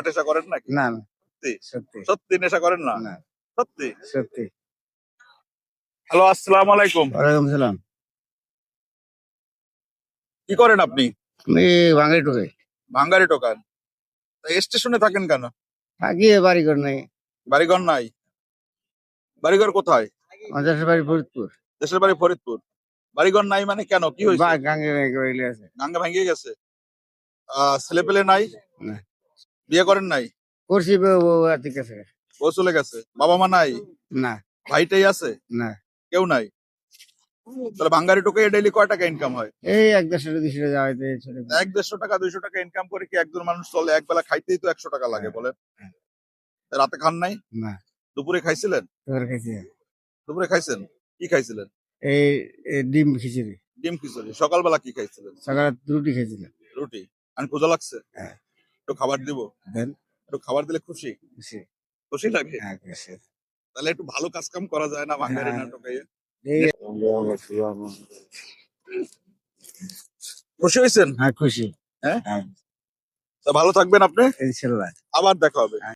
নেশা করেন নাকি? না না সত্যি সত্যি সত্যি নেশা করেন না? না সত্যি? সত্যি। হ্যালো, আসসালামু আলাইকুম। ওয়ালাইকুম সালাম। কি করেন আপনি? আমি বাঙালি টোকে ভাঙ্গারি টোকান। তা স্টেশনে থাকেন কেন? থাকি, বাড়ি ঘর নাই। বাড়িঘর নাই? বাড়িঘর কোথায়? আমার দেশের বাড়ি ফরিদপুর। দেশের বাড়ি ফরিদপুর। বাড়িঘর নাই মানে কেন, কি বা হয়েছে? গাঙ্গে গাঙ্গে আছে। গাঙ্গা ভেঙে গেছে? ছেলে পেলে নাই? না বিয়ে করেন নাই? করছি, বউ ঠিক আছে। ও চলে গেছে। বাবা মা নাই? না ভাইটাই আছে? না, কেউ নাই? তাহলে ভাঙ্গারি টোকে ডেইলি কয় টাকা ইনকাম হয়? এই 100-200 যাওয়া হইতে ছোট। 100-150 টাকা 200 টাকা ইনকাম করে কি একজন মানুষ চলে? এক বেলা খাইতেই তো 100 টাকা লাগে হ্যাঁ, বলেন। হ্যাঁ। রাতে খান নাই? না দুপুরে খাইছিলেন? তোর খাইছি। দুপুরে খাইছেন? কি খাইছিলেন? এই এই ডিম খিচুড়ি। ডিম খিচুড়ি। সকালবেলা কি খাইছিলেন? সকালে রুটি খাইছিলাম। রুটি। আর ক্ষুধা লাগছে? হ্যাঁ, একটু খাবার দিব? দেন একটু খাবার দিলে খুশি? খুশি। খুশি লাগে? হ্যাঁ খুশি। তাহলে একটু ভালো কাজ কাম করা যায় না ভাঙ্গারি হ্যাঁ, নাটকে? এই খুশি হয়েছেন? হ্যাঁ খুশি। হ্যাঁ? হ্যাঁ তা ভালো থাকবেন আপনি। ইনশাল্লাহ। আবার দেখা হবে।